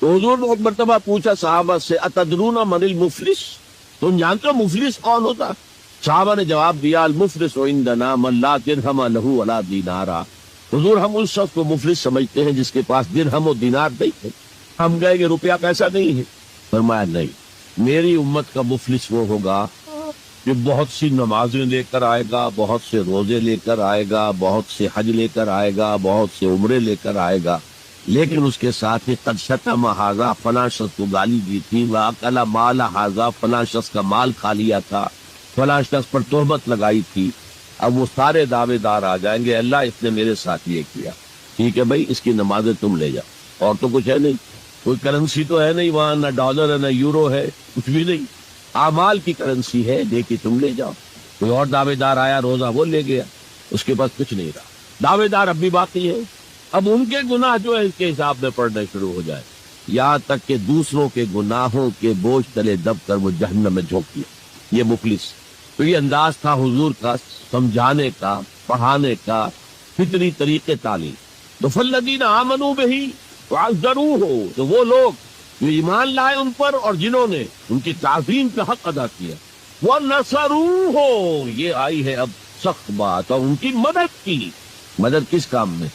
تو حضور نے ایک مرتبہ پوچھا صحابہ سے، اتدرون من المفلس، تم جانتے ہو مفلس کون ہوتا؟ صحابہ نے جواب دیا، المفلس عندنا من لا درہم لہ ولا دینارا۔ حضور ہم اس شخص کو مفلس سمجھتے ہیں جس کے پاس درہم و دینار نہیں ہے۔ ہم گئے کہ روپیہ پیسہ نہیں ہے؟ فرمایا نہیں، میری امت کا مفلس وہ ہوگا جو بہت سی نمازیں لے کر آئے گا، بہت سے روزے لے کر آئے گا، بہت سے حج لے کر آئے گا، بہت سے عمرے لے کر آئے گا، لیکن اس کے ساتھ ہی قد شتم ھذا، فلاں شخص کو گالی دی تھی، واکل مال ھذا، فلاں شخص کا مال کھا لیا تھا، فلاں شخص پر تہمت لگائی تھی۔ اب وہ سارے دعوے دار آ جائیں گے، اللہ اس نے میرے ساتھ یہ کیا، ٹھیک ہے بھائی، اس کی نمازیں تم لے جاؤ، اور تو کچھ ہے نہیں، کوئی کرنسی تو ہے نہیں وہاں، نہ ڈالر ہے نہ یورو ہے، کچھ بھی نہیں، اعمال کی کرنسی ہے، دے کے تم لے جاؤ۔ کوئی اور دعوے دار آیا، روزہ وہ لے گیا، اس کے پاس کچھ نہیں رہا، دعوے دار اب بھی باقی ہے۔ اب ان کے گناہ جو ہے اس کے حساب میں پڑھنے شروع ہو جائے، یہاں تک کہ دوسروں کے گناہوں کے بوجھ تلے دب کر وہ جہنم میں جھونک دیا۔ یہ مفلس۔ تو یہ انداز تھا حضور کا سمجھانے کا، پڑھانے کا، فطری طریقے تعلیم۔ تو فالذین آمنوا بہ وعزروہ، تو وہ لوگ جو ایمان لائے ان پر اور جنہوں نے ان کی تعظیم کا حق ادا کیا، وَنَصَرُوهُ، یہ آئی ہے اب سخت بات، اور ان کی مدد کی۔ مدد کس کام میں؟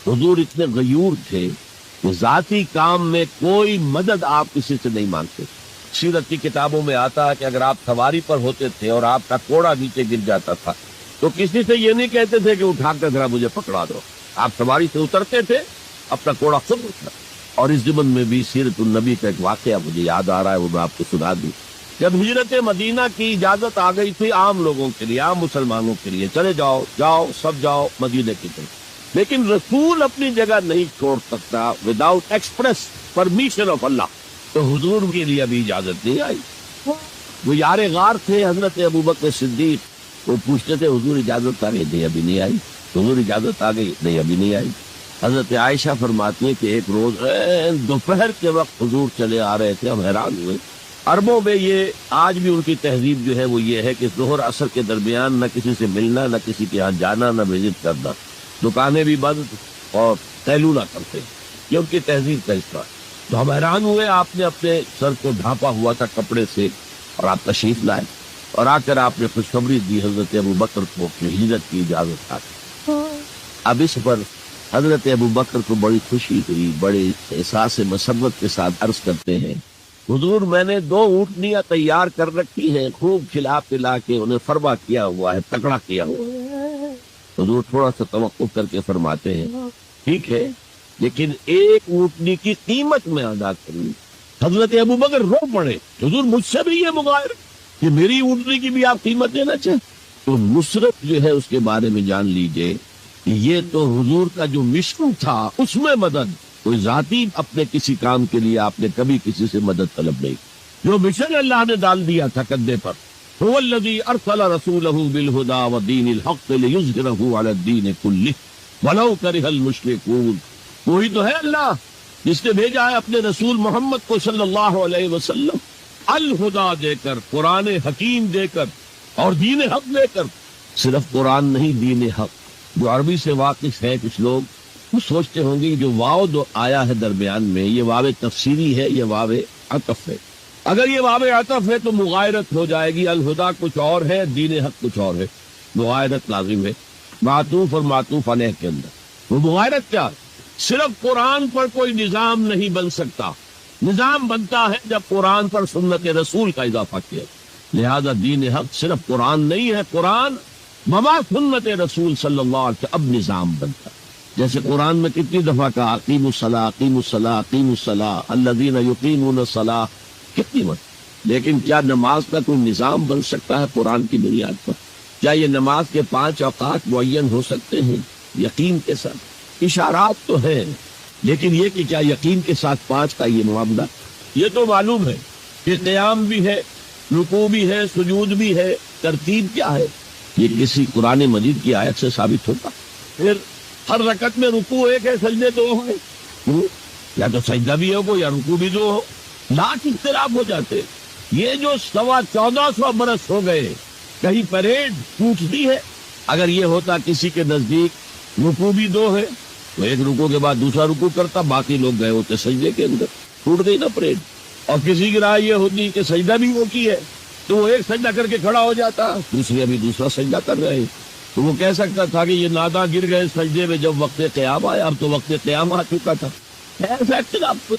حضور اتنے غیور تھے کہ ذاتی کام میں کوئی مدد آپ کسی سے نہیں مانگتے۔ سیرت کی کتابوں میں آتا ہے کہ اگر آپ سواری پر ہوتے تھے اور آپ کا کوڑا نیچے گر جاتا تھا تو کسی سے یہ نہیں کہتے تھے کہ اٹھا کر ذرا مجھے پکڑا دو، آپ سواری سے اترتے تھے، اپنا کوڑا خود اٹھا۔ اور اس ضمن میں بھی سیرت النبی کا ایک واقعہ مجھے یاد آ رہا ہے، وہ میں آپ کو سنا دوں۔ جب ہجرت مدینہ کی اجازت آ گئی تھی عام لوگوں کے لیے، عام مسلمانوں کے لیے، چلے جاؤ جاؤ سب جاؤ مدینہ کی طرف، لیکن رسول اپنی جگہ نہیں چھوڑ سکتا وداؤٹ ایکسپریس پرمیشن آف اللہ۔ تو حضور کے لیے ابھی اجازت نہیں آئی۔ وہ یار غار تھے حضرت ابوبکر صدیق، وہ پوچھتے تھے حضور اجازت آ گئی؟ نہیں ابھی نہیں آئی۔ حضور اجازت آ گئی؟ نہیں ابھی نہیں آئی۔ حضرت عائشہ فرماتی ہیں کہ ایک روز دوپہر کے وقت حضور چلے آ رہے تھے، ہم حیران ہوئے۔ عربوں میں یہ آج بھی ان کی تہذیب جو ہے وہ یہ ہے کہ ظہر عصر کے درمیان نہ کسی سے ملنا، نہ کسی کے ہاں جانا، نہ وزٹ کرنا، دکانیں بھی بند اور قیلولہ کرتے، یہ ان کی تہذیب کا حصہ ہے۔ تو ہم حیران ہوئے، آپ نے اپنے سر کو ڈھانپا ہوا تھا کپڑے سے اور آپ تشریف لائے، اور آ کر آپ نے خوشخبری دی حضرت ابوبکر کو کہ ہجرت کی اجازت آ گئی۔ اب اس پر حضرت ابوبکر کو بڑی خوشی ہوئی، بڑے احساس مسرت کے ساتھ عرض کرتے ہیں، حضور میں نے 2 اونٹنیاں تیار کر رکھی ہیں، خوب کھلا پلا کے انہیں فربا کیا ہوا ہے، تکڑا کیا ہوا ہے۔ حضور تھوڑا سا توقف کر کے فرماتے ہیں، ٹھیک ہے لیکن ایک اونٹنی کی قیمت میں ادا کروں۔ حضرت ابوبکر رو پڑے، حضور مجھ سے بھی یہ مغائر کہ میری اونٹنی کی بھی آپ قیمت دینا چاہیں؟ تو نصرت جو ہے اس کے بارے میں جان لیجئے، یہ تو حضور کا جو مشن تھا اس میں مدد، کوئی ذاتی اپنے کسی کام کے لیے آپ نے کبھی کسی سے مدد طلب نہیں کی۔ جو مشن اللہ نے ڈال دیا تھا کندھے پر، هو الذی ارسل رسولہ بالہدی ودین الحق لیظہرہ علی الدین کلہ ولو کرہ المشرکون، وہی تو ہے اللہ جس نے بھیجا ہے اپنے رسول محمد کو صلی اللہ علیہ وسلم الہدا دے کر، قرآن حکیم دے کر اور دین حق دے کر۔ صرف قرآن نہیں، دین حق۔ جو عربی سے واقف ہے کچھ لوگ وہ سوچتے ہوں گے جو واو جو آیا ہے درمیان میں، یہ واو تفسیری ہے، یہ واو عطف ہے۔ اگر یہ واو عطف ہے تو مغایرت ہو جائے گی، الہدا کچھ اور ہے، دین حق کچھ اور ہے، مغایرت لازم ہے معطوف اور معطوف علیہ کے اندر۔ وہ مغایرت کیا؟ صرف قرآن پر کوئی نظام نہیں بن سکتا، نظام بنتا ہے جب قرآن پر سنت رسول کا اضافہ کیا۔ لہذا دین حق صرف قرآن نہیں ہے، قرآن مما سنت رسول صلی اللہ علیہ وسلم اب نظام بنتا ہے۔ جیسے قرآن میں کتنی دفعہ کہا اقیموا الصلاۃ اقیموا الصلاۃ اقیموا الصلاۃ الذین یقیمون الصلاۃ، کتنی مرتبہ۔ لیکن کیا نماز کا کوئی نظام بن سکتا ہے قرآن کی بنیاد پر؟ کیا یہ نماز کے 5 اوقات معین ہو سکتے ہیں یقین کے ساتھ؟ اشارات تو ہیں، لیکن یہ کہ کیا یقین کے ساتھ 5 کا یہ معاملہ؟ یہ تو معلوم ہے کہ قیام بھی ہے، رکوع بھی ہے، سجود بھی ہے، ترتیب کیا ہے یہ کسی قرآن مجید کی آیت سے ثابت ہوتا؟ پھر ہر رکعت میں رکوع ایک ہے، سجدے 2 ہیں، یا تو سجدہ بھی ہو یا رکوع بھی 2 ہو، لاکھ اختلاف ہو جاتے۔ یہ جو 1400 برس ہو گئے، کہیں پریڈ ٹوٹتی ہے؟ اگر یہ ہوتا کسی کے نزدیک رکوع بھی 2 ہے تو ایک رکوع کے بعد دوسرا رکوع کرتا، باقی لوگ گئے ہوتے سجدے کے اندر، ٹوٹ گئی نا پریڈ۔ اور کسی کی رائے یہ ہوتی کہ سجدہ بھی وہ کی ہے تو وہ ایک سجدہ کر کے کھڑا ہو جاتا، دوسرے ابھی دوسرا سجدہ کر رہے ہیں، تو وہ کہہ سکتا تھا کہ یہ ناداں گر گئے سجدے میں جب وقت قیام آیا، اب تو وقت قیام آ چکا تھا۔ ایسا اختلاف۔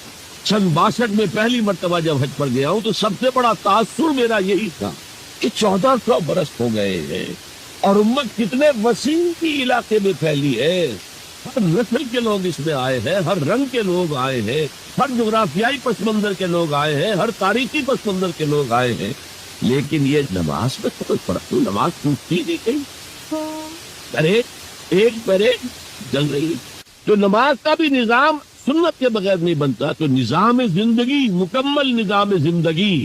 سن 62 میں پہلی مرتبہ جب حج پر گیا ہوں تو سب سے بڑا تاثر میرا یہی تھا کہ 1400 برس ہو گئے ہیں اور امت کتنے وسیع کی علاقے میں پھیلی ہے، ہر نسل کے لوگ اس میں آئے ہیں، ہر رنگ کے لوگ آئے ہیں، ہر جغرافیائی پس منظر کے لوگ آئے ہیں، ہر تاریخی پس منظر کے لوگ آئے ہیں، لیکن یہ نماز میں کوئی فرق نہیں، نماز ٹوٹتی نہیں کہیں، ایک پریڈ چل رہی۔ تو نماز کا بھی نظام سنت کے بغیر نہیں بنتا، تو نظام زندگی، مکمل نظام زندگی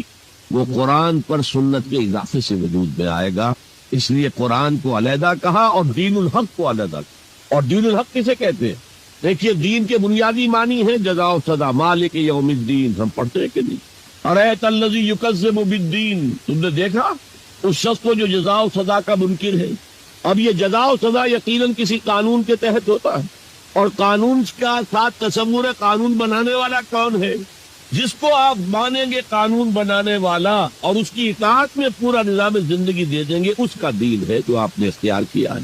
وہ قرآن پر سنت کے اضافے سے وجود میں آئے گا۔ اس لیے قرآن کو علیحدہ کہا اور دین الحق کو علیحدہ کہا۔ اور دین الحق کسے کہتے ہیں؟ دیکھیے دین کے بنیادی معنی ہیں جزا و سزا، مالک یوم الدین، ہم پڑھتے ہیں کہ نہیں؟ ارأیت الذی یکذب بالدین، تم نے دیکھا اس شخص کو جو جزا و سزا کا منکر ہے۔ اب یہ جزا و سزا یقیناً کسی قانون کے تحت ہوتا ہے، اور قانون کا ساتھ تصور ہے قانون بنانے والا کون ہے؟ جس کو آپ مانیں گے قانون بنانے والا اور اس کی اطاعت میں پورا نظام زندگی دے دیں گے، اس کا دین ہے جو آپ نے اختیار کیا ہے۔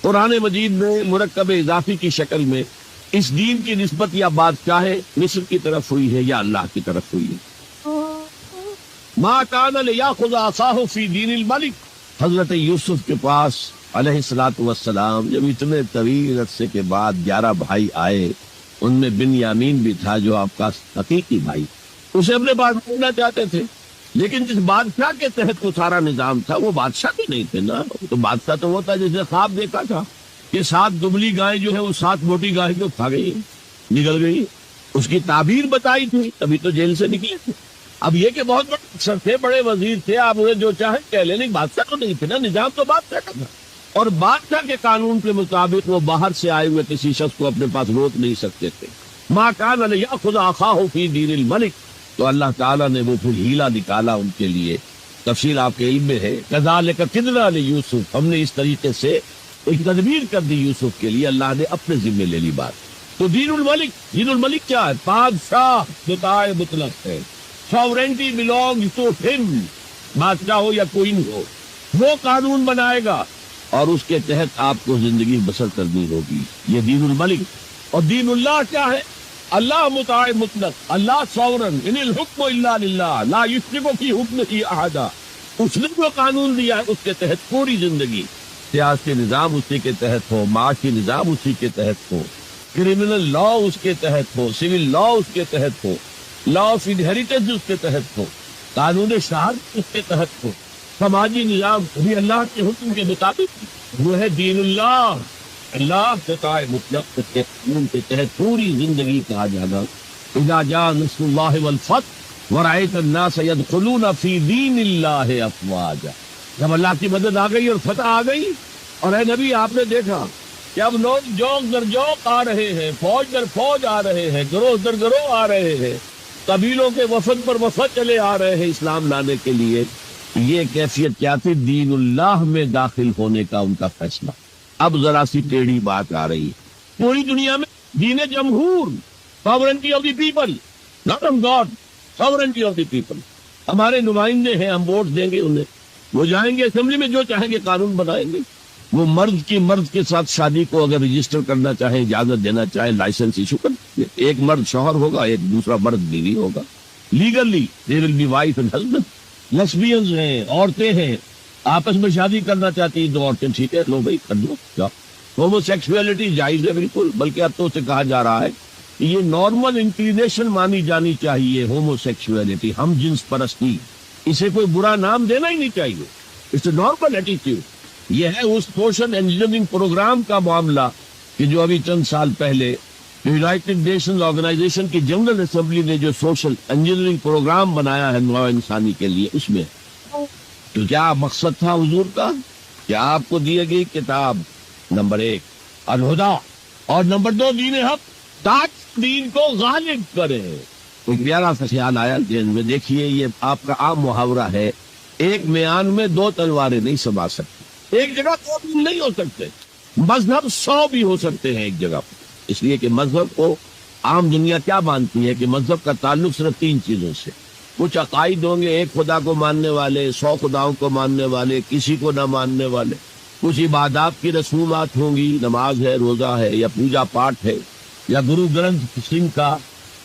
قرآن مجید میں مرکب اضافی کی شکل میں اس دین کی نسبت یا بادشاہ مصر کی طرف ہوئی ہے یا اللہ کی طرف ہوئی ہے۔ ما کان لیاخذ عصاہ فی دین الملک، حضرت یوسف کے پاس علیہ الصلوۃ والسلام جب اتنے طویل عرصے کے بعد 11 بھائی آئے، ان میں بنیامین بھی تھا جو آپ کا حقیقی بھائی، اسے اپنے پاس رکھنا چاہتے تھے، لیکن جس بادشاہ کے تحت وہ سارا نظام تھا وہ بادشاہ بھی نہیں تھے نا، تو بادشاہ تو وہ تھا جس نے خواب دیکھا تھا کہ 7 دبلی گائیں جو ہے وہ 7 موٹی گائیں کو کھا گئی، نگل گئی، اس کی تعبیر بتائی تھی، تبھی تو جیل سے نکلے تھے۔ اب یہ کہ بہت بڑے افسر تھے، بڑے وزیر تھے، آپ انہیں جو چاہیں کہہ لیں، لیکن بادشاہ تو نہیں تھے نا، نظام تو بادشاہ کا تھا، اور بادشاہ کے قانون کے مطابق وہ باہر سے آئے ہوئے کسی شخص کو اپنے پاس روک نہیں سکتے تھے۔ ما کان لیاخذ اخاہ فی دین الملک، تو اللہ تعالیٰ نے وہ پھر ہیلا نکالا ان کے لیے، تفصیل آپ کے علم میں ہے۔ کذالک کدنا لیوسف، ہم نے اس طریقے سے ایک تدبیر کر دی یوسف کے لیے، اللہ نے اپنے ذمے لے لی بات۔ تو دین الملک کیا ہے؟ بادشاہ خدائے مطلق ہے، ساورینٹی بلونگ ٹو ہم، بادشاہ ہو یا کوئی ہو، وہ قانون بنائے گا اور اس کے تحت آپ کو زندگی بسر کرنی ہوگی، یہ دین الملک۔ اور دین اللہ کیا ہے؟ اللہ مطاع مطلق، اللہ ساورن، ان الحکم الا للہ لا یشرک فی حکمہ احدا، اس نے جو قانون دیا ہے اس کے تحت پوری زندگی، سیاسی نظام اسی کے تحت ہو، معاشی نظام اسی کے تحت ہو، کرمنل لا اس کے تحت ہو، سول لا اس کے تحت ہو، لا آف انہیریٹنس اس کے تحت ہو، قانون شہادت اس کے تحت ہو، سماجی نظام بھی اللہ کے حکم کے مطابق، وہ ہے دین اللہ۔ اللہ خطائے مطلق کے قانون کے تحت پوری زندگی کہا جانا اذا جاء نصر اللہ والفتح ورأیت الناس يدخلون فی دین اللہ افواجا، جب اللہ کی مدد آ گئی اور فتح آ گئی، اور اے نبی آپ نے دیکھا کہ اب لوگ جوق در جوق آ رہے ہیں، فوج در فوج آ رہے ہیں، گروہ در گروہ آ رہے ہیں، قبیلوں کے وفد پر وفد چلے آ رہے ہیں اسلام لانے کے لیے. یہ کیفیت کیا تھی؟ دین اللہ میں داخل ہونے کا ان کا فیصلہ. اب ذرا سی ٹیڑھی بات آ رہی ہے، پوری دنیا میں دین جمہور، sovereignty of the people, not of God, sovereignty of the people. ہمارے نمائندے ہیں، ہم ووٹ دیں گے انہیں، وہ جائیں گے اسمبلی میں، جو چاہیں گے قانون بنائیں گے. وہ مرد کے ساتھ شادی کو اگر رجسٹر کرنا چاہیں، اجازت دینا چاہیں، لائسنس ایشو کر دیں گے. ایک مرد شوہر ہوگا، ایک دوسرا مرد بیوی ہوگا. Legally they will be wife and husband. Lesbians ہیں، عورتیں ہیں، آپس میں شادی کرنا چاہتی ہیں دو عورتیں، ٹھیک ہے، لو بھائی کر دو. کیا ہومو سیکسولیٹی جائز ہے بالکل، بلکہ اب تو اسے کہا جا رہا ہے کہ یہ نارمل انکلینیشن مانی جانی چاہیے. ہومو سیکسولیٹی، ہم جنس پرستی، اسے کوئی برا نام دینا ہی نہیں چاہیے. It's a normal attitude. یہ ہے اس سوشل انجینئرنگ پروگرام کا معاملہ کہ جو ابھی چند سال پہلے یونائٹڈ نیشنز آرگنائزیشن کی جنرل اسمبلی نے جو سوشل انجینئرنگ پروگرام بنایا ہے نوع انسانی کے لیے، اس میں تو کیا مقصد تھا حضور کا؟ کیا آپ کو دی گئی کتاب نمبر 1 الہدا، اور نمبر 2 دین حق، تاکہ دین کو غالب کرے. ایک پیارا سا خیال آیا ذہن میں. دیکھیے یہ آپ کا عام محاورہ ہے، ایک میان میں 2 تلواریں نہیں سما سکتی. ایک جگہ 2 دین نہیں ہو سکتے. مذہب 100 بھی ہو سکتے ہیں ایک جگہ پر. اس لیے کہ مذہب کو عام دنیا کیا مانتی ہے کہ مذہب کا تعلق صرف 3 چیزوں سے. کچھ عقائد ہوں گے، ایک خدا کو ماننے والے، 100 خداؤں کو ماننے والے، کسی کو نہ ماننے والے. کچھ عبادات کی رسومات ہوں گی، نماز ہے، روزہ ہے، یا پوجا پاٹ ہے، یا گرو گرنتھ سنگھ کا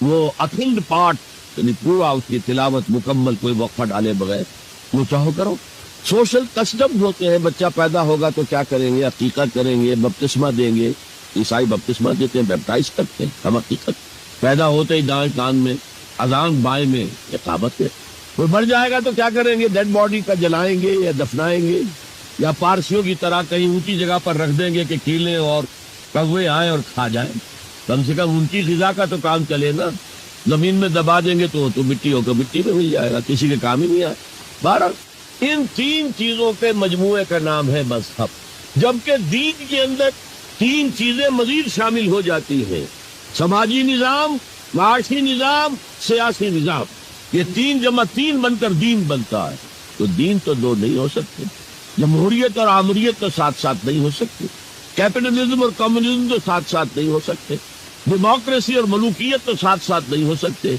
وہ اکھنڈ پاٹ، یعنی پورا اس کی تلاوت مکمل، کوئی وقفہ ڈالے بغیر، وہ چاہو کرو. سوشل کسٹمز ہوتے ہیں. بچہ پیدا ہوگا تو کیا کریں گے؟ عقیقت کریں گے، بپتسمہ دیں گے. عیسائی بپتسمہ دیتے ہیں، بیپٹائز کرتے ہیں. ہم عقیقت. پیدا ہوتے ہی دائیں کان میں اذان، بائیں میں اقامت ہے. کوئی مر جائے گا تو کیا کریں گے؟ ڈیڈ باڈی کا جلائیں گے یا دفنائیں گے، یا پارسیوں کی طرح کہیں اونچی جگہ پر رکھ دیں گے کہ کیلیں اور کوے آئیں اور کھا جائیں. کم سے کم ان کی غذا کا تو کام چلے نا. زمین میں دبا دیں گے تو مٹی ہو کر مٹی میں مل جائے گا، کسی کے کام ہی نہیں آئے. بہرحال ان 3 چیزوں کے مجموعے کا نام ہے مذہب. جبکہ دین کے اندر 3 چیزیں مزید شامل ہو جاتی ہیں: سماجی نظام، معاشی نظام، سیاسی نظام. یہ 3 جمع 3 بن کر دین بنتا ہے. تو دین تو 2 نہیں ہو سکتے. جمہوریت اور آمریت تو ساتھ ساتھ نہیں ہو سکتے. کیپٹلزم اور کمیونزم تو ساتھ ساتھ نہیں ہو سکتے. ڈیموکریسی اور ملوکیت تو ساتھ ساتھ نہیں ہو سکتے.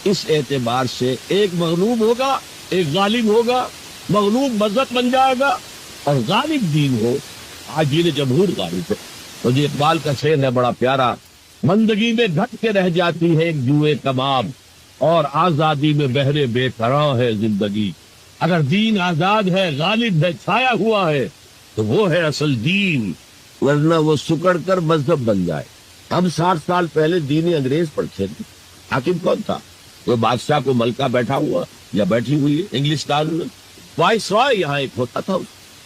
اس اعتبار سے ایک مغلوب ہوگا، ایک غالب ہوگا. مغلوب مذہب بن جائے گا اور غالب دین ہو. آج دین جمہور غالب ہے. تو یہ اقبال کا شعر ہے بڑا پیارا: بندگی میں گھٹ کے رہ جاتی ہے ایک جوئے کباب، اور آزادی میں بہرے بے قرار ہے زندگی. اگر دین آزاد ہے، غالب ہے، چھایا ہوا ہے، تو وہ ہے اصل دین، ورنہ وہ سکڑ کر مذہب بن جائے. ہم 60 سال پہلے دین انگریز پڑھتے تھے. حاکم کون تھا؟ کوئی بادشاہ کو ملکہ بیٹھا ہوا یا بیٹھی ہوئی ہے انگلستان میں. وائس رائے یہاں ایک ہوتا تھا،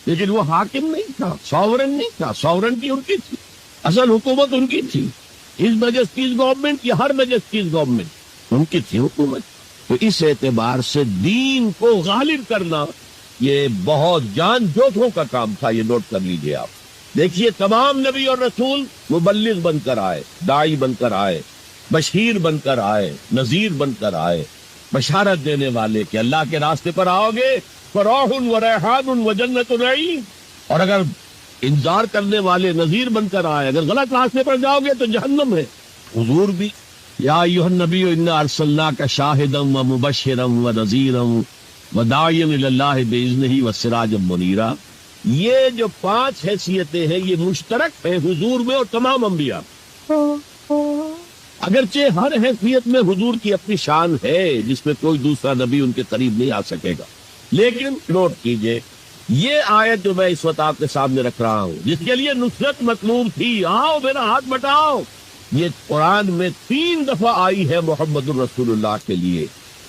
لیکن وہ حاکم نہیں تھا، ساورن نہیں تھا. ساورنٹی ان کی تھی، اصل حکومت ان کی تھی. ہز میجسٹیز گورنمنٹ یا ہر میجسٹیز گورنمنٹ، ان کی تھی حکومت. تو اس اعتبار سے دین کو غالب کرنا یہ بہت جان جوتوں کا کام تھا. یہ نوٹ کر لیجئے آپ. دیکھیے تمام نبی اور رسول مبلغ بن کر آئے، داعی بن کر آئے، بشیر بن کر آئے، نذیر بن کر آئے، بشارت دینے والے کہ اللہ کے راستے پر آؤ گے فروح و ریحان و جنت نعیم. اور اگر انذار کرنے والے نذیر بن کر آئے، اگر غلط راستے پر جاؤ گے تو جہنم ہے. حضور بھی یا ایھا النبی انا ارسلناک شاہدا و مبشرا و نذیرا و داعیا الی اللہ باذنہ و سراجا منیرا. یہ جو 5 حیثیتیں ہیں یہ مشترک ہیں حضور میں اور تمام انبیاء. اگرچہ ہر حیثیت میں حضور کی اپنی شان ہے جس میں کوئی دوسرا نبی ان کے قریب نہیں آ سکے گا. لیکن نوٹ کیجئے یہ آیت جو میں اس وقت آپ کے سامنے رکھ رہا ہوں، جس کے لیے نصرت مطلوب تھی، آؤ میرا ہاتھ بٹاؤ، یہ قرآن میں 3 دفعہ آئی ہے محمد الرسول اللہ کے لیے،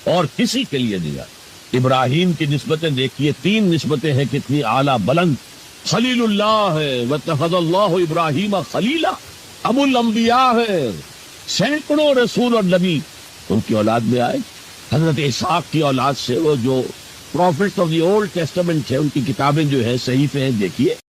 اور کسی کے لیے نہیں آئی. ابراہیم کی نسبتیں دیکھیے، 3 نسبتیں ہیں کتنی اعلیٰ بلند. خلیل اللہ ہے، واتخذ اللہ ابراہیم خلیلا، ابو الانبیاء ہے، سینکڑوں رسول اور نبی ان کی اولاد میں آئے. حضرت اسحاق کی اولاد سے وہ جو prophets of the Old Testament ہے، ان کی کتابیں جو ہیں صحیفے ہیں، دیکھیے